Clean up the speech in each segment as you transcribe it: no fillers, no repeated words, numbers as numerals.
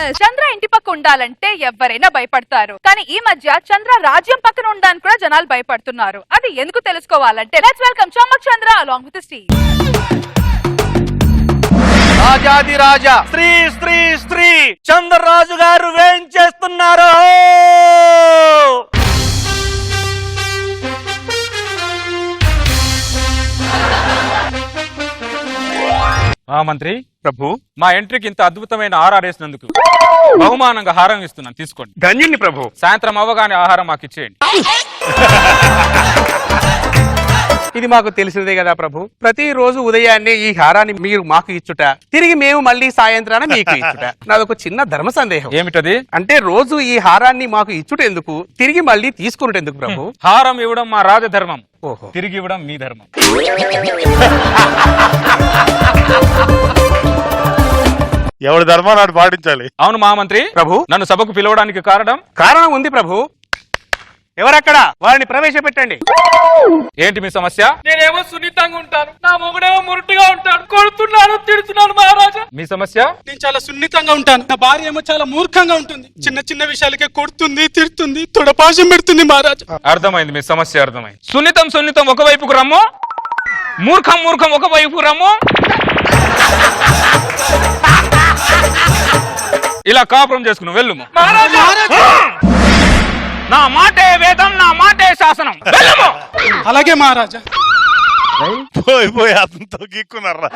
Famous. చంద్ర ఇంటి పక్క ఉండాలంటే ఎవరైనా భయపడతారు, కానీ ఈ మధ్య చంద్ర రాజ్యం పక్కన ఉండడానికి కూడా జనాలు భయపడుతున్నారు. అది ఎందుకు తెలుసుకోవాలంటే let's welcome Chammak Chandra along with Shri. రాజాది రాజా శ్రీ శ్రీ శ్రీ చంద్రరాజు గారు వేయించేస్తున్నారు. మంత్రి ప్రభు, మా ఎంట్రీకి ఇంత అద్భుతమైన ఆహారం వేసినందుకు బహుమానంగా హారం ఇస్తున్నాను, తీసుకోండి. ధన్యుని ప్రభు. సాయంత్రం అవ్వగానే ఆహారం మాకు ఇచ్చేయండి. ఇది మాకు తెలిసినదే కదా ప్రభు. ప్రతిరోజు ఉదయాన్నే ఈ హారాన్ని మీరు మాకు ఇచ్చుట, తిరిగి మేము మళ్ళీ సాయంత్రాన మీకు ఇచ్చుట. నాదొక చిన్న ధర్మ సందేహం. ఏమిటది? అంటే రోజు ఈ హారాన్ని మాకు ఇచ్చుట ఎందుకు, తిరిగి మళ్ళీ తీసుకున్నటెందుకు ప్రభు? హారం ఇవ్వడం మా రాజధర్మం, ఓహో, తిరిగి ఇవ్వడం మీ ధర్మం. ఎవరి ధర్మాన్ని పాటించాలి. అవును మహామంత్రి ప్రభు. నన్ను సభకు పిలవడానికి కారణం ఉంది ప్రభు. ఎవరక్కడ? వారిని ప్రవేశపెట్టండి. ఏంటి మీ సమస్య? నేనేమో సున్నితంగా ఉంటాను, నా మొగుడేమో మురుటుగా ఉంటాడు, కొడుతున్నాను తిడుతున్నాను మహారాజా. మీ సమస్య? నేను చాలా సున్నితంగా ఉంటాను, నా భార్య ఏమో చాలా మూర్ఖంగా ఉంటుంది, చిన్న చిన్న విషయాలకే కొడుతుంది తిడుతుంది, తొడపాశం పెడుతుంది మహారాజా. అర్థమైంది, మీ సమస్య అర్థమైంది. సున్నితం సున్నితం ఒకవైపుకు రమ్ము, మూర్ఖం మూర్ఖం ఒకవైపుకు రమ్ము. ఇలా కాపురం చేసుకుని వెళ్ళుము. నా మాటే వేదం, నా మాటే శాసనం. వెళ్ళుము. అలాగే మహారాజా. పోయి అతనితో గీక్కున్నారా?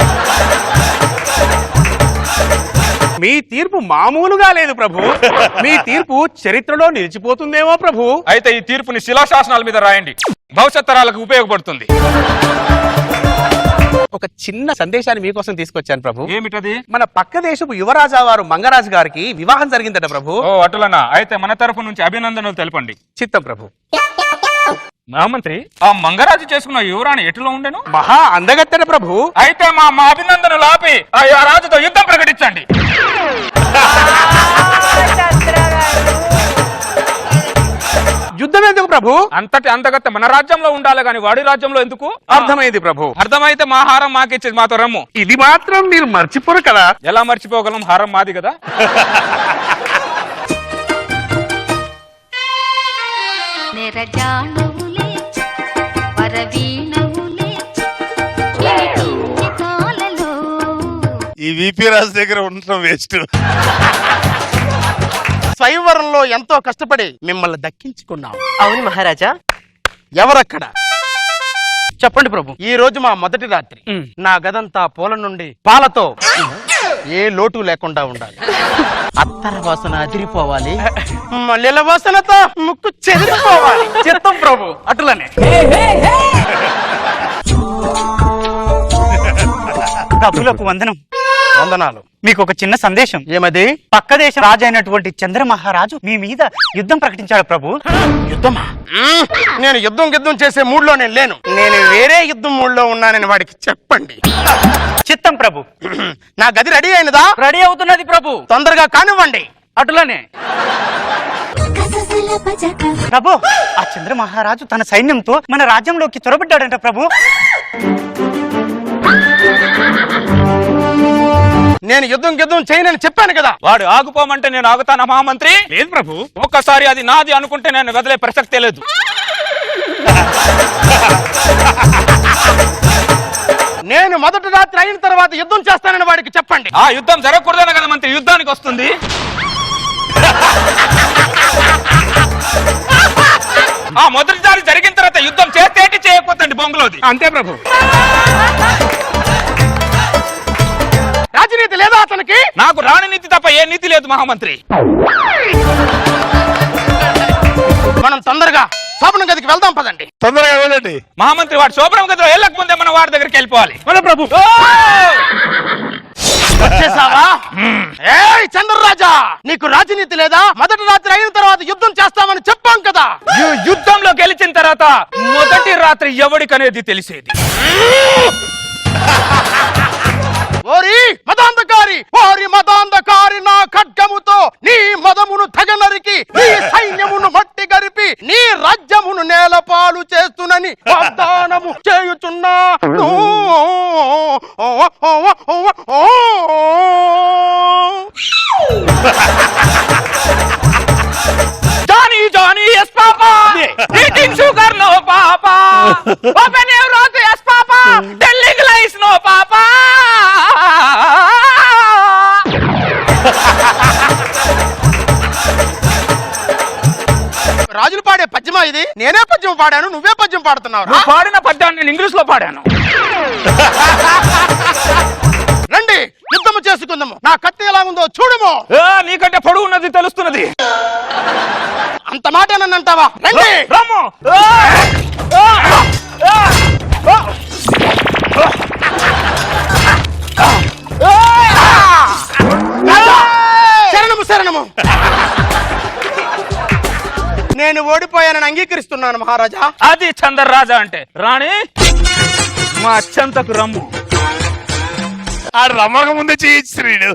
మీ తీర్పు మామూలుగా లేదు ప్రభు. మీ తీర్పు చరిత్రలో నిలిచిపోతుందేమో ప్రభు. అయితే ఈ తీర్పుని శిలాశాసనాల మీద రాయండి, భవిష్యత్ తరాలకు ఉపయోగపడుతుంది. ఒక చిన్న సందేశాన్ని మీకోసం తీసుకొచ్చాను ప్రభు. ఏమిటది? మన పక్క దేశపు యువరాజా వారు మంగరాజు గారికి వివాహం జరిగిందట ప్రభు. ఓ అటులనా? అయితే మన తరఫు నుంచి అభినందనలు తెలపండి. చిత్తం ప్రభు. మహామంత్రి, ఆ మంగరాజు చేసుకున్న యువరాణి ఎటులో ఉండెను? మహా అందగత్తెన ప్రభు. అయితే మా అభినందనలు ఆపి ఆ రాజుతో యుద్ధం ప్రకటించండి. యుద్ధం ఎందుకు ప్రభు? అంతటి అంతగత్త మన రాజ్యంలో ఉండాలి గాని వాడి రాజ్యంలో ఎందుకు? అర్థమైంది ప్రభు. అర్థమైతే మా హారం మాకిచ్చేది, మాతో రమ్ము. ఇది మాత్రం మీరు మర్చిపోరు కదా? ఎలా మర్చిపోగలం? హారం మాది కదా. ఈ విపి రాజు దగ్గర ఉండటం వేస్ట్. స్వయంవరంలో ఎంతో కష్టపడి మిమ్మల్ని దక్కించుకున్నాం. అవును మహారాజా. ఎవరక్కడ? చెప్పండి ప్రభు. ఈ రోజు మా మొదటి రాత్రి. నా గదంతా పూల నుండి పాలతో ఏ లోటు లేకుండా ఉండాలి. అత్తర వాసన అదిరిపోవాలి, మల్లెల వాసనతో ముక్కు చెదిరిపోవాలి. చిత్తం ప్రభు. అటులనే. ప్రభులకు వందనం. వందనాలు. మీకు ఒక చిన్న సందేశం. ఏమది? పక్క దేశ రాజు అయినటువంటి చంద్ర మహారాజు మీ మీద యుద్ధం ప్రకటించాడు ప్రభు. యుద్ధమా? నేను యుద్ధం చేసే మూడ్లో నేను లేను. నేను వేరే యుద్ధం మూడ్లో ఉన్నానని వాడికి చెప్పండి. చిత్తం ప్రభు. నా గది రెడీ అయినదా? రెడీ అవుతున్నది ప్రభు. తొందరగా కానివ్వండి. అటులనే. ప్రభు, ఆ చంద్ర మహారాజు తన సైన్యంతో మన రాజ్యంలోకి చొరబడ్డాడంట ప్రభు. నేను యుద్ధం చేయనని చెప్పాను కదా. వాడు ఆగుపోమంటే నేను ఆగుతానా మహామంత్రి? లేదు ప్రభు. ఒక్కసారి అది నాది అనుకుంటే నేను వదిలే ప్రసక్తే లేదు. నేను మొదటి రాత్రి అయిన తర్వాత యుద్ధం చేస్తానని వాడికి చెప్పండి. ఆ యుద్ధం జరగకూడదనే కదా మంత్రి యుద్ధానికి వస్తుంది. ఆ మొదటిసారి జరిగిన తర్వాత యుద్ధం చేస్తే ఏంటి, చేయకపోతే బొంగులోది. అంతే ప్రభు. రాజనీతి లేదా అతనికి? నాకు రాణినీతి తప్ప ఏ నీతి లేదు మహామంత్రి. మనం తొందరగా శోభనం గదికి వెళ్దాం పదండి. తొందరగా వెళ్ళండి మహామంత్రి. వాడు శోభనం గదిలో వెళ్ళకముందే మనం వాడి దగ్గరికి వెళ్ళిపోవాలి. ప్రభు. వచ్చేసావా? ఏయ్ చంద్రరాజా, నీకు రాజనీతి లేదా? మొదటి రాత్రి అయిన తర్వాత యుద్ధం చేస్తామని చెప్పాం కదా. యుద్ధంలో గెలిచిన తర్వాత మొదటి రాత్రి ఎవడికనేది తెలిసేది. ఓరి మదాంధకారి, ఓరి మదాంధకారి, నా ఖడ్గముతో నీ మదమును తెగనరికి, నీ సైన్యమును మట్టి గరిపి, నీ రాజ్యమును నేలపాలు చేస్తునని వాగ్దానము చేయుచున్నా. Johnny Johnny yes papa eating sugar no papa open your rock yes papa telling lies no papa రాజులు పాడే పద్యమా ఇది? నేనే పద్యం పాడాను, నువ్వే పద్యం పాడుతున్నావు. నువ్వు పాడిన పద్యాన్ని నేను ఇంగ్లీష్ లో పాడాను. రండి యుద్ధము చేసుకుందాము. నా కత్తి ఎలా ఉందో చూడము. నీకంటే పొడుగు ఉన్నది తెలుస్తున్నది. అంత మాట నన్ను అంటావా? రండి రమ్ము. శరణము శరణము. నేను ఓడిపోయానని అంగీకరిస్తున్నాను మహారాజా. అది చంద్రరాజా అంటే. రాణి మా చెంతకు రమ్ము. ఆడు రమ్మక ముందే చేయించుడు.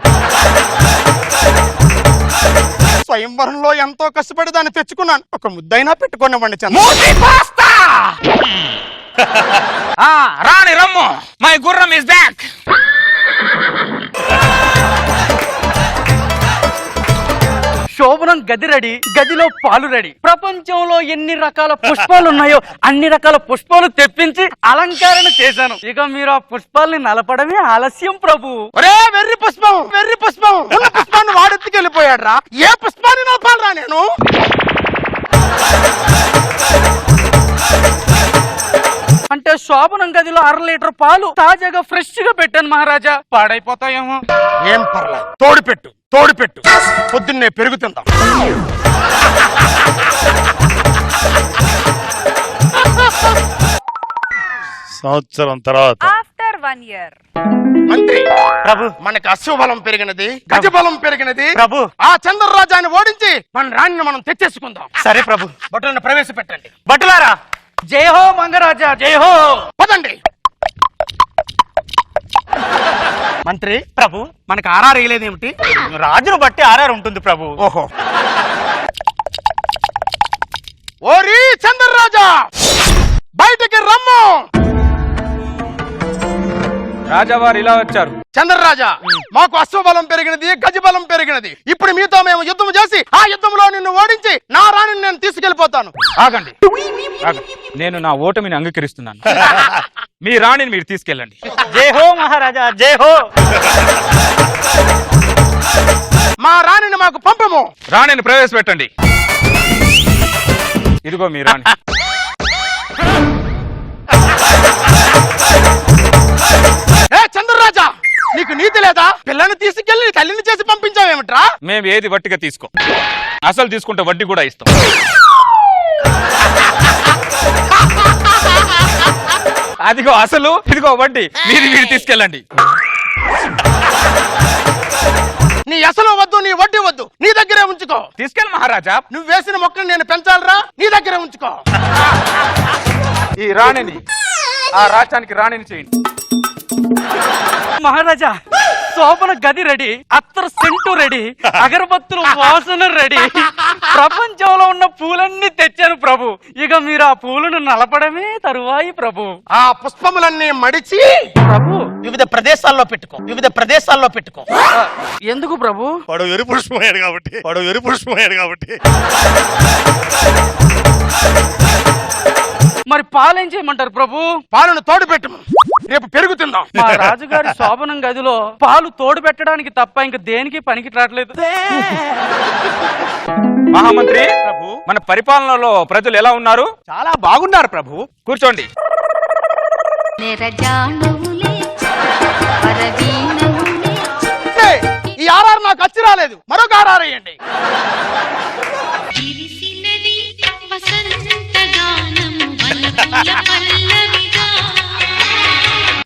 స్వయంవరంలో ఎంతో కష్టపడి దాన్ని తెచ్చుకున్నాను. ఒక ముద్దైనా పెట్టుకున్నామండి చంద్ర. రాణి రమ్ము. మై గుర్రం ఇస్ బ్యాక్. శోభనం గది రెడీ, గదిలో పాలు రెడీ. ప్రపంచంలో ఎన్ని రకాల పుష్పాలు ఉన్నాయో అన్ని రకాల పుష్పాలు తెప్పించి అలంకరణ చేశాను. ఇక మీరు ఆ పుష్పాలని నలపడమే ఆలస్యం ప్రభు. ఒరే వెర్రి పుష్పం, వెర్రి పుష్పం. ఉన్న పుష్పాన్ని వాడెత్తుకెళ్ళిపోయాడు రా. ఏ పుష్పాన్ని నలపాలరా నేను? అంటే శోభనం గదిలో 1/2 లీటర్ పాలు తాజాగా ఫ్రెష్ గా పెట్టాను మహారాజా. పాడైపోతాయేమో. ఏం పర్లేదు, తోడు పెట్టు, తోడు పెట్టు. పొద్దున్నే పెరుగుతుందాం. సంవత్సరం తర్వాత ఆఫ్టర్ 1 year. మంత్రి ప్రభు, మనకి అశ్వబలం పెరిగినది, గజబలం పెరిగినది. ప్రభు. ఆ చంద్రరాజాన్ని ఓడించి మన రాణిని మనం తెచ్చేసుకుందాం. సరే ప్రభు. భటులను ప్రవేశపెట్టండి. భటులారా, జై హో మంగరాజా, జై హో. పదండి. మంత్రి ప్రభు, మనకి ఆర్ఆర్ వేయలేదేమిటి? రాజును బట్టి ఆర్ఆర్ ఉంటుంది ప్రభు. ఓహో. ఓరి చంద్రరాజా, బయటికి రమ్ము. రాజావారు ఇలా వచ్చారు. చంద్రరాజా, మాకు అశ్వబలం పెరిగినది, గజబలం పెరిగినది. ఇప్పుడు మీతో మేము యుద్ధం చేసి ఆ యుద్ధంలో నిన్ను ఓడించి నా రాణిని నేను తీసుకెళ్లిపోతాను. ఆగండి. నేను నా ఓటమిని అంగీకరిస్తున్నాను. మీ రాణిని మీరు తీసుకెళ్ళండి. జై హో మహారాజా, జై హో. మా రాణిని మాకు పంపము. రాణిని ప్రవేశపెట్టండి. ఇదిగో మీ రాణి. ఏ చంద్రరాజా, నీకు నీతి లేదా? పిల్లని తీసుకెళ్లి తల్లిని చేసి పంపించావేమిట్రా? మేము ఏది వట్టిగా తీసుకో. అసలు తీసుకుంటే వడ్డీ కూడా ఇస్తాం. అదిగో అసలు, ఇదిగో వడ్డీ. మీరు తీసుకెళ్ళండి. నీ అసలు వద్దు, నీ వడ్డీ వద్దు, నీ దగ్గరే ఉంచుకో. తీసుకెళ్ళి మహారాజా. నువ్వు వేసిన మొక్కను నేను పెంచాలరా, నీ దగ్గరే ఉంచుకో. ఈ రాణిని ఆ రాజ్యానికి రాణిని చేయండి. మహారాజా, శోభన గది రెడీ, అత్తరు సెంటు రెడీ, అగరబత్తులు వాసన రెడీ. ప్రపంచంలో ఉన్న పూలన్నీ తెచ్చాను ప్రభు. ఇక మీరు ఆ పూలను నలపడమే తరువాయి ప్రభు. ఆ పుష్పములన్నీ మడిచి ప్రభు, వివిధ ప్రదేశాల్లో పెట్టుకో, వివిధ ప్రదేశాల్లో పెట్టుకో. ఎందుకు ప్రభు? వాడు వెరి పుష్పమయ్యాడు కాబట్టి, వాడు వెరి పుష్పమయ్యాడు కాబట్టి. మరి పాలేం చేయమంటారు ప్రభు? పాలను తోడు పెట్టు, రేపు పెరుగుతుందాం. మా రాజుగారి శోభనం గదిలో పాలు తోడు పెట్టడానికి తప్ప ఇంక దేనికి పనికి రావట్లేదు. మహామంత్రి ప్రభు, మన పరిపాలనలో ప్రజలు ఎలా ఉన్నారు? చాలా బాగున్నారు ప్రభు. కూర్చోండి. ఈ ఆర్ఆర్ నాకు వచ్చి రాలేదు, మరొక ఆర్ఆర్ వేయండి.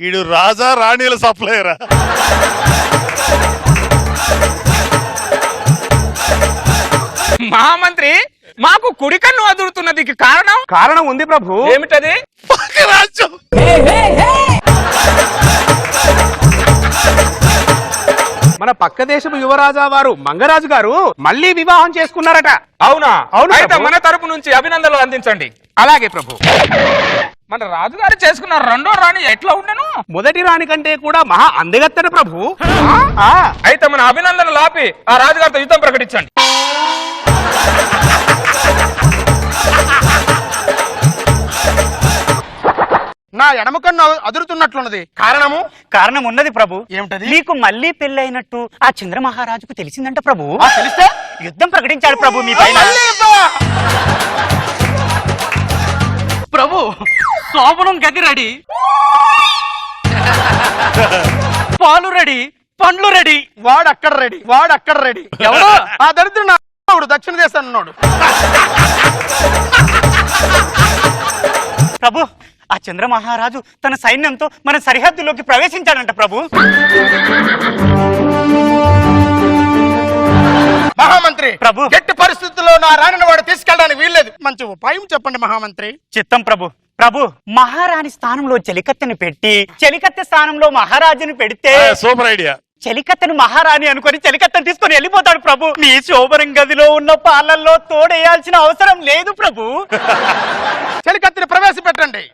ఈడు రాజా రాణిల సప్లైరా. మహామంత్రి, మాకు కుడి కన్ను అదురుతున్నది. కారణం ఉంది ప్రభు. ఏమిటది? పక్క రాజ్యం. మన పక్క దేశపు యువరాజా వారు మంగరాజు గారు మళ్ళీ వివాహం చేసుకున్నారట. అవునా? అవును అయితే ప్రభు. మన తరపు నుంచి అభినందనలు అందించండి. అలాగే ప్రభు. మన రాజుగారు చేసుకున్న రెండో రాణి ఎట్లా ఉండను? మొదటి రాణి కంటే కూడా మహా అందగత్తెన ప్రభు. అయితే మన అభినందనలు ఆపి ఆ రాజుగారితో యుద్ధం ప్రకటించండి. నా ఎడమ కన్ను అదురుతున్నట్లున్నది. కారణం ఉన్నది ప్రభు. ఏమిటది? మీకు మళ్ళీ పెళ్ళైనట్టు ఆ చంద్ర మహారాజుకు తెలిసిందంట ప్రభు. తెలిస్తే యుద్ధం ప్రకటించాడు ప్రభు మీ పైన. ప్రభు శోభనం గది రెడీ, పాలు రెడీ, పండ్లు రెడీ. వాడు అక్కడ రెడీ. ఎవడు ఆ దరిద్రుడు నా దక్షిణ దేశాన్ని ఉన్నాడు. ప్రభు ఆ చంద్ర మహారాజు తన సైన్యంతో మన సరిహద్దులోకి ప్రవేశించాడంట ప్రభు. మహామంత్రి ప్రభు. ఎట్టి పరిస్థితుల్లో నా రాణిని వాడు తీసుకెళ్ళడానికి వీల్లేదు. మంచి ఉపాయం చెప్పండి మహామంత్రి. చిత్తం ప్రభు. ప్రభు మహారాణి స్థానంలో చెలికత్తెను పెట్టి చెలికత్తె స్థానంలో మహారాజుని పెడితే సూపర్ ఐడియా. చెలికత్తెను మహారాణి అనుకొని చెలికత్తెను తీసుకొని వెళ్ళిపోతాడు ప్రభు. మీ శోభనం గదిలో ఉన్న పాలల్లో తోడేయాల్సిన అవసరం లేదు ప్రభు. చెలికత్తిని ప్రవేశపెట్టండి.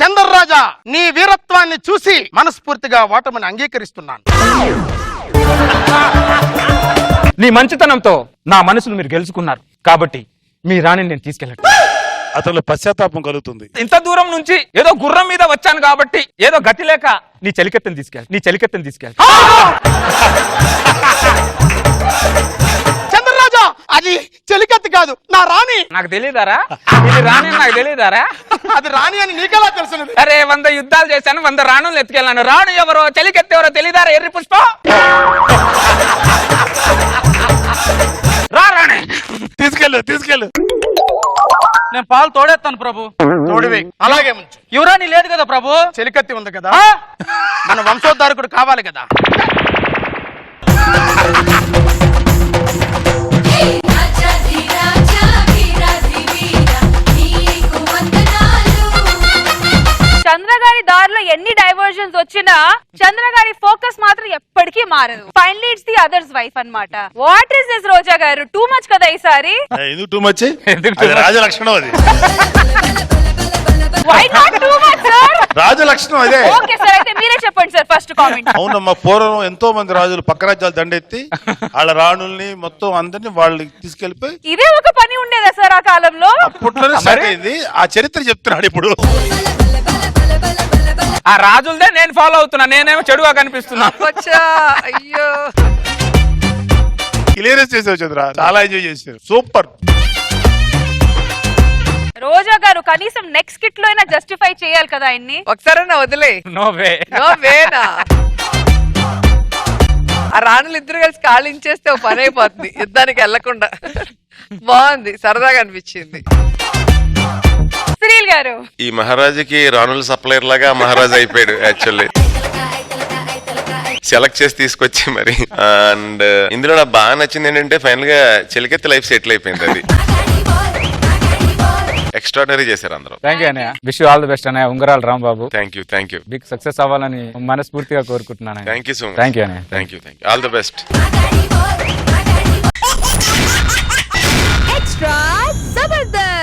చంద్రరాజా నీ వీరత్వాన్ని చూసి మనస్ఫూర్తిగా ఓటమిని అంగీకరిస్తున్నాను. నీ మంచితనంతో నా మనసును మీరు గెలుచుకున్నారు కాబట్టి మీ రాణిని నేను తీసుకెళ్ళండి. అతను పశ్చాత్తాపం కలుగుతుంది. ఇంత దూరం నుంచి ఏదో గుర్రం మీద వచ్చాను కాబట్టి ఏదో గతి లేక నీ చెలికత్తెను తీసుకెళ్ళి. చంద్రరాజా అది చెలికత్తి కాదు, నా రాణి. నాకు తెలియదారా ఇది రాణి? నాకు తెలియదారా? అది రాణి అని నీకెలా తెలుసున్నది? అరే 100 యుద్ధాలు చేశాను, 100 రాణులు ఎత్తుకెళ్ళాను. రాణు ఎవరో చెలికెత్తి ఎవరో తెలియదారా? ఎర్రి పుష్ప రా రాణి. తీసుకెళ్ళు. నేను పాలు తోడేస్తాను ప్రభు. తోడివే అలాగే ఉంచు. యువరాణి లేదు కదా ప్రభు. చెలికత్తి ఉంది కదా, మన వంశోద్ధారకుడు కావాలి కదా. చంద్రగారి దారిలో ఎన్ని డైవర్జన్స్ వచ్చినా చంద్రగారి ఫోకస్ మాత్రం ఎప్పటికీ మారదు. Finally it's the others wife అన్నమాట. వాట్ ఇస్ దిస్ రోజా గారు? టూ మచ్ కదా ఈసారి. ఎందుకు టూ మచ్? రాజలక్షణం అది. Why not too much sir? రాజలక్షణం అదే. ఓకే సార్, అయితే మీరే చెప్పండి సార్ ఫస్ట్ కామెంట్. అవునమ్మా, పూర్వం ఎంతో మంది రాజులు పక్క రాజ్యాలు దండెత్తి వాళ్ళ రాణుల్ని మొత్తం అందరినీ వాళ్ళకి తీసుకెళ్లిపోయి ఇదే ఒక పని ఉండేదా సార్ ఆ కాలంలో? అప్పట్లోనే స్టార్ట్ అయింది. ఆ చరిత్ర చెప్తున్నాడు ఇప్పుడు. ఆ రాజులదే నేను ఫాలో అవుతున్నా, నేనేమో చెడుగా కనిపిస్తున్నా. అయ్యో క్లియరెన్స్ చేసావు చంద్ర, చాలా ఎంజాయ్ చేశారు. సూపర్. రోజా గారు కనీసం నెక్స్ట్ కిట్ లో అయినా జస్టిఫై చేయాలి కదా ఆయన్ని. ఒకసారైనా వదిలే. No way. వేనా ఆ రాణులు ఇద్దరు కలిసి కాళించేస్తే ఒక పని అయిపోతుంది యుద్ధానికి వెళ్లకుండా. బాగుంది, సరదాగా అనిపించింది. సునీల్ గారు ఈ మహారాజుకి రాణుల సప్లైర్ లాగా మహారాజు అయిపోయాడు యాక్చువల్లీ. సెలెక్ట్ చేసి తీసుకొచ్చి మరి. అండ్ ఇందులో నాకు బాగా నచ్చింది ఏంటంటే ఫైనల్ గా చెలికెత్తి లైఫ్ సెటిల్ అయిపోయింది. అది ఎక్స్ట్రాడనరీ చేశారు అందరూ. థ్యాంక్ యూ అన్నయ్య. విష్ ఆల్ ది బెస్ట్ అన్నయ్య. ఉంగరాలు Rambabu. Thank you. Big success అవ్వాలని మనస్ఫూర్తిగా కోరుకుంటున్నాను. Thank you so much. Thank you అన్నయ్య. Thank you. All the best. Extra Jabardasth.